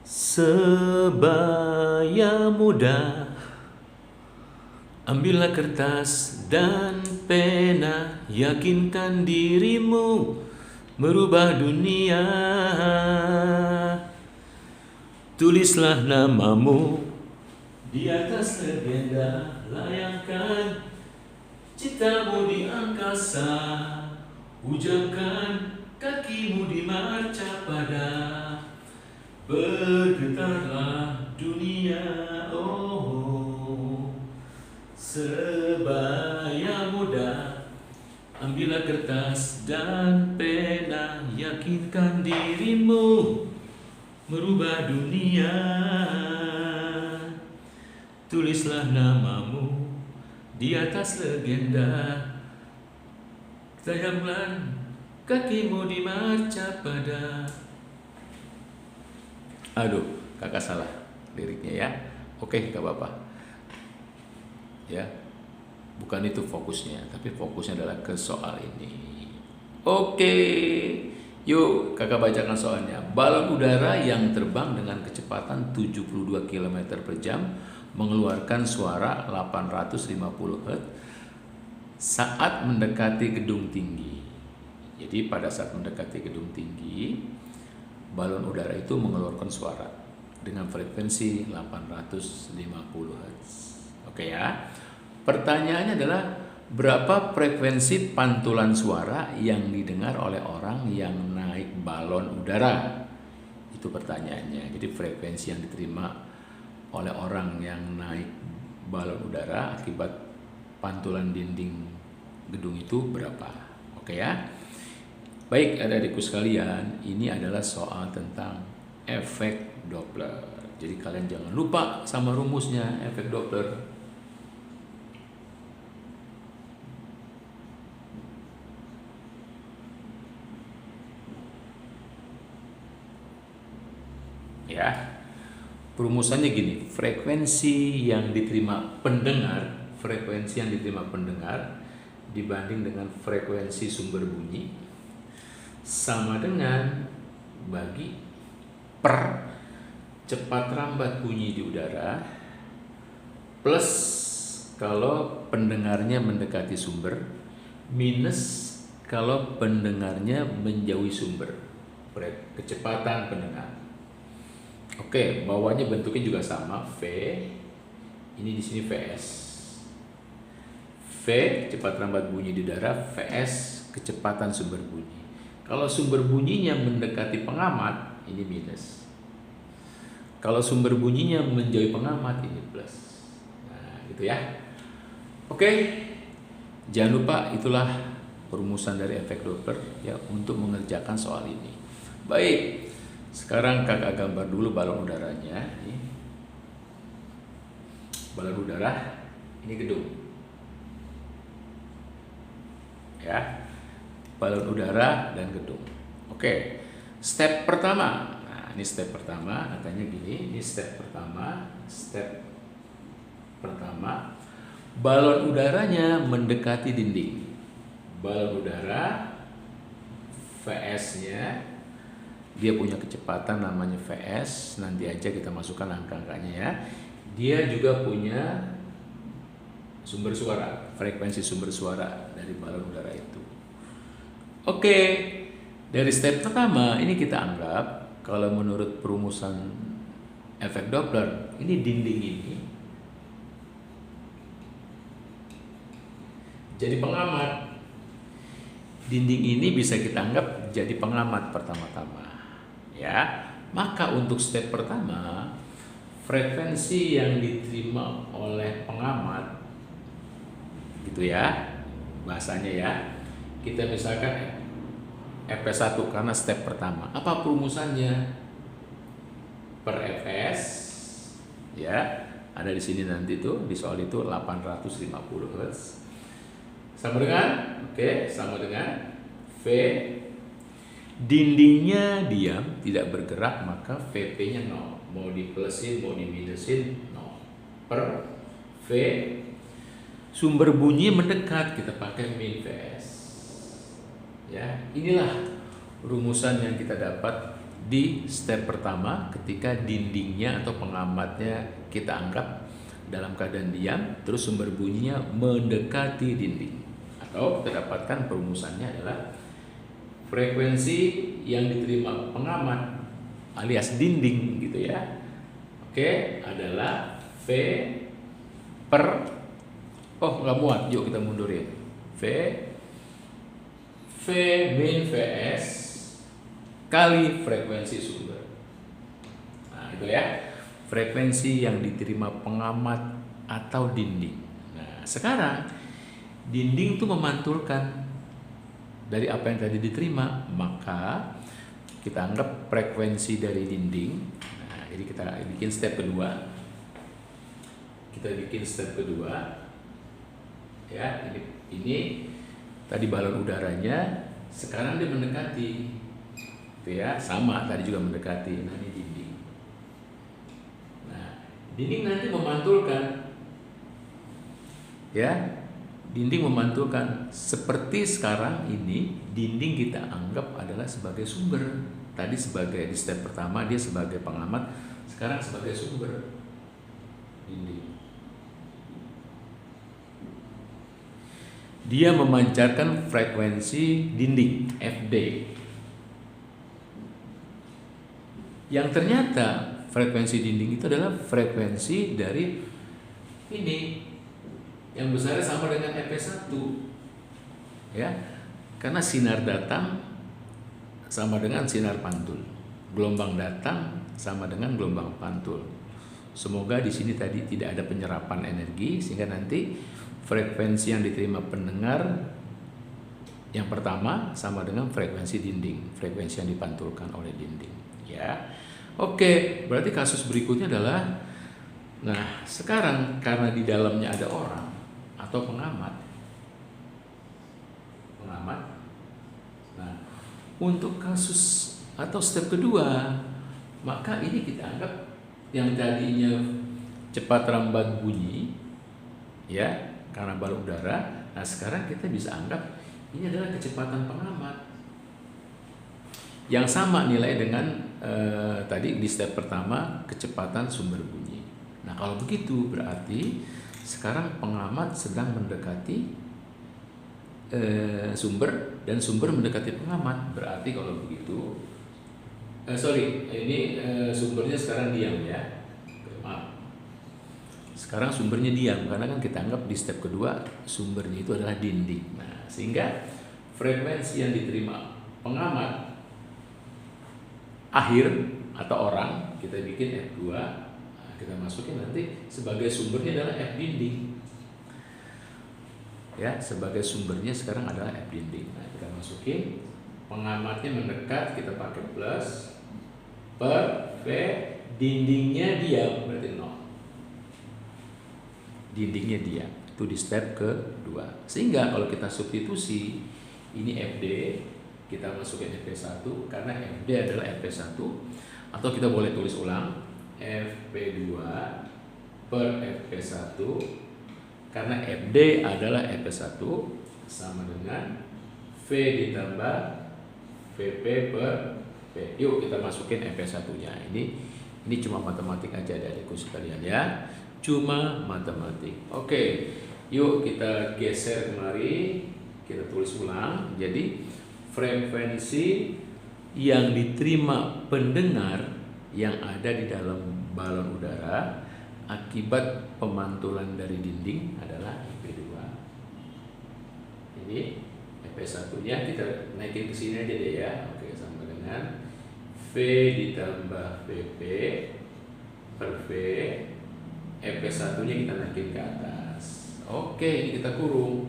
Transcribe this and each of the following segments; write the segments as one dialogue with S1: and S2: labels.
S1: Sebaya muda, ambillah kertas dan pena, yakinkan dirimu merubah dunia. Tulislah namamu di atas legenda, layangkan citamu di angkasa, ujarkan kakimu di marca pada. Bergetarlah dunia, oh, sebaya muda, ambillah kertas dan pena, yakinkan dirimu merubah dunia. Tulislah namamu di atas legenda, tayangkan kakimu di marca pada. Aduh, kakak salah liriknya ya. Oke, gak apa-apa. Ya, bukan itu fokusnya, tapi fokusnya adalah ke soal ini. Oke, yuk kakak bacakan soalnya. Balon udara yang terbang dengan kecepatan 72 km per jam mengeluarkan suara 850 Hz saat mendekati gedung tinggi. Jadi pada saat mendekati gedung tinggi, balon udara itu mengeluarkan suara dengan frekuensi 850 Hz. Oke ya. Pertanyaannya adalah berapa frekuensi pantulan suara yang didengar oleh orang yang naik balon udara? Itu pertanyaannya. Jadi frekuensi yang diterima oleh orang yang naik balon udara akibat pantulan dinding gedung itu berapa? Oke ya. Baik adik-adikku sekalian, ini adalah soal tentang efek Doppler. Jadi kalian jangan lupa sama rumusnya efek Doppler. Ya, perumusannya gini, frekuensi yang diterima pendengar dibanding dengan frekuensi sumber bunyi sama dengan bagi per cepat rambat bunyi di udara plus kalau pendengarnya mendekati sumber minus kalau pendengarnya menjauhi sumber, kecepatan pendengar. Oke, bawahnya bentuknya juga sama, V. Ini di sini Vs. V cepat rambat bunyi di udara, Vs kecepatan sumber bunyi. Kalau sumber bunyinya mendekati pengamat, ini minus. Kalau sumber bunyinya menjauhi pengamat, ini plus. Nah, gitu ya. Oke, jangan lupa itulah perumusan dari efek Doppler ya untuk mengerjakan soal ini. Baik, sekarang kakak gambar dulu balon udaranya. Ini balon udara, ini gedung. Ya. Balon udara dan gedung. Oke, step pertama. Nah, ini step pertama, katanya gini. Ini step pertama. Step pertama, balon udaranya mendekati dinding. Balon udara, Vs-nya, dia punya kecepatan namanya Vs. Nanti aja kita masukkan angka-angkanya ya. Dia juga punya sumber suara, frekuensi sumber suara dari balon udara itu. Oke, dari step pertama ini kita anggap kalau menurut perumusan efek Doppler, ini dinding ini jadi pengamat. Dinding ini bisa kita anggap jadi pengamat pertama-tama. Ya, maka untuk step pertama, frekuensi yang diterima oleh pengamat, gitu ya, bahasanya ya. Kita misalkan Fs1 karena step pertama. Apa perumusannya? Per Fs ya, ada di sini nanti tuh di soal itu 850 Hz. Sama dengan sama dengan V, dindingnya diam, tidak bergerak, maka Vp-nya 0. Mau diplusin, mau diminusin 0. Per V, sumber bunyi mendekat, kita pakai min Vs. Ya, inilah rumusan yang kita dapat di step pertama ketika dindingnya atau pengamatnya kita anggap dalam keadaan diam, terus sumber bunyinya mendekati dinding. Atau kita dapatkan perumusannya adalah frekuensi yang diterima pengamat alias dinding gitu ya. Oke, adalah V per, oh nggak muat, yuk kita mundurin. V min Vs kali frekuensi sumber. Nah itu ya, frekuensi yang diterima pengamat atau dinding. Nah sekarang dinding itu memantulkan dari apa yang tadi diterima, maka kita anggap frekuensi dari dinding. Nah jadi kita bikin step kedua. Ya, ini tadi balon udaranya, sekarang dia mendekati, itu ya, sama tadi juga mendekati. Nah ini dinding. Nah dinding nanti memantulkan, ya, dinding memantulkan. Seperti sekarang ini dinding kita anggap adalah sebagai sumber. Tadi sebagai di step pertama dia sebagai pengamat, sekarang sebagai sumber dinding. Dia memancarkan frekuensi dinding FD, yang ternyata frekuensi dinding itu adalah frekuensi dari ini yang besarnya sama dengan EP1 ya, karena sinar datang sama dengan sinar pantul, gelombang datang sama dengan gelombang pantul. Semoga di sini tadi tidak ada penyerapan energi sehingga nanti frekuensi yang diterima pendengar yang pertama sama dengan frekuensi dinding, frekuensi yang dipantulkan oleh dinding ya. Oke, berarti kasus berikutnya adalah, nah sekarang karena di dalamnya ada orang atau pengamat. Nah untuk kasus atau step kedua, maka ini kita anggap yang tadinya cepat rambat bunyi ya karena balon udara. Nah sekarang kita bisa anggap ini adalah kecepatan pengamat yang sama nilai dengan tadi di step pertama kecepatan sumber bunyi. Nah kalau begitu berarti sekarang pengamat sedang mendekati sumber dan sumber mendekati pengamat. Berarti kalau begitu ini sumbernya sekarang diam ya. Maaf. Sekarang sumbernya diam karena kan kita anggap di step kedua sumbernya itu adalah dinding. Nah, sehingga frekuensi yang diterima pengamat akhir atau orang kita bikin F2, nah, kita masukin nanti sebagai sumbernya adalah F dinding. Ya, sebagai sumbernya sekarang adalah F dinding. Nah, kita masukin pengamatnya mendekat, kita pakai plus per V, dindingnya diam berarti 0. Dindingnya diam, itu di step kedua. Sehingga kalau kita substitusi ini FD, kita masukin FP1 karena FD adalah FP1, atau kita boleh tulis ulang FP2 per FP1 karena FD adalah FP1 sama dengan V ditambah VP per V. Yuk kita masukin FP1 nya. Ini cuma matematik aja adikku sekalian ya, cuma matematik. Oke, yuk kita geser kemari, kita tulis ulang. Jadi frekuensi yang diterima pendengar yang ada di dalam balon udara akibat pemantulan dari dinding adalah IP2. Ini IP1 nya kita naikin ke sini aja deh ya. Oke, sama dengan V ditambah VP per V, EP1 nya kita naikin ke atas. Oke, ini kita kurung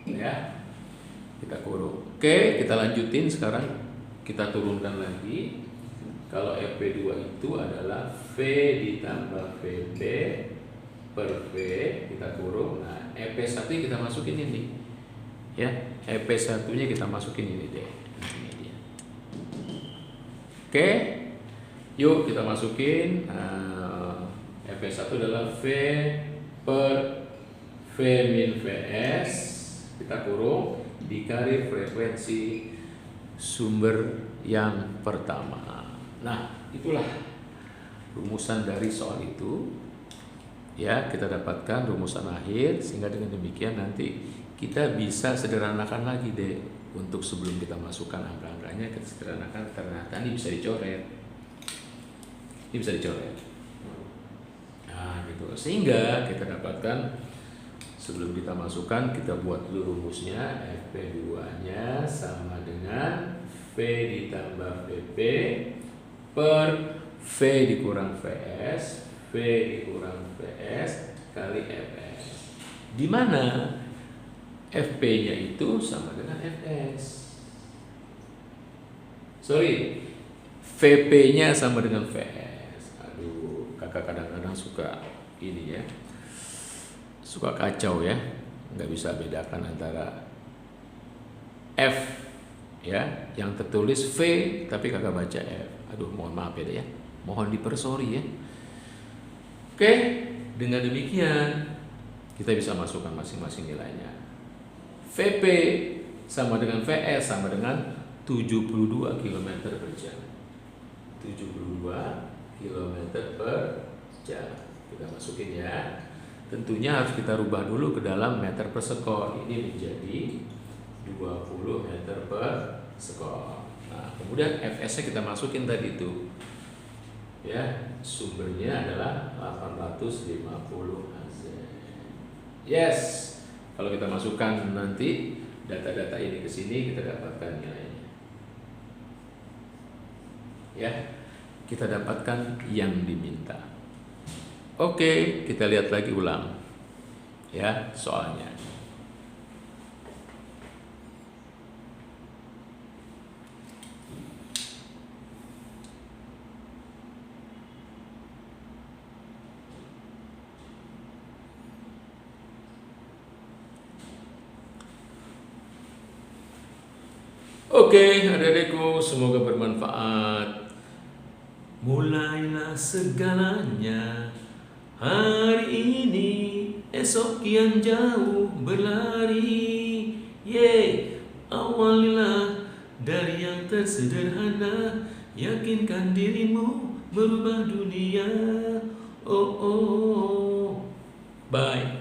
S1: ya, kita kurung. Oke, kita lanjutin sekarang, kita turunkan lagi. Kalau EP2 itu adalah V ditambah VP per V, kita kurung. Nah, EP1 nya kita masukin ini ya, EP1 nya kita masukin ini deh. Ini dia. Oke, yuk kita masukin. EP1 adalah V per V min Vs, kita kurung, dikali frekuensi sumber yang pertama. Nah, itulah rumusan dari soal itu. Ya, kita dapatkan rumusan akhir, sehingga dengan demikian nanti kita bisa sederhanakan lagi deh. Untuk sebelum kita masukkan angka-angkanya, kita sederhanakan, ternyata ini bisa dicoret. Ini bisa dicoret. Nah, gitu. Sehingga kita dapatkan, sebelum kita masukkan, kita buat dulu rumusnya. FP2-nya sama dengan V ditambah VP per V dikurang VS, V dikurang VS kali FS, di mana FP-nya itu sama dengan FS. Sorry, VP-nya sama dengan VS. Aduh, kakak kadang-kadang suka ini ya, suka kacau ya, nggak bisa bedakan antara F ya, yang tertulis V tapi kakak baca F. Aduh, mohon maaf ya, mohon dipersori ya. Oke, dengan demikian kita bisa masukkan masing-masing nilainya. VP sama dengan VS sama dengan 72 km per jam. 72 km per jam. Kita masukin ya. Tentunya harus kita rubah dulu ke dalam meter per sekon. Ini menjadi 20 meter per sekon. Nah, kemudian FS-nya kita masukin tadi itu. Ya, sumbernya adalah 850 Az. Yes. Kalau kita masukkan nanti data-data ini ke sini, kita dapatkan nilainya. Ya, kita dapatkan yang diminta. Oke, kita lihat lagi ulang. Ya, soalnya. Oke, adik-adikku, semoga bermanfaat. Mulailah segalanya hari ini, esok kian jauh berlari. Awalilah dari yang tersederhana, yakinkan dirimu berubah dunia. Bye.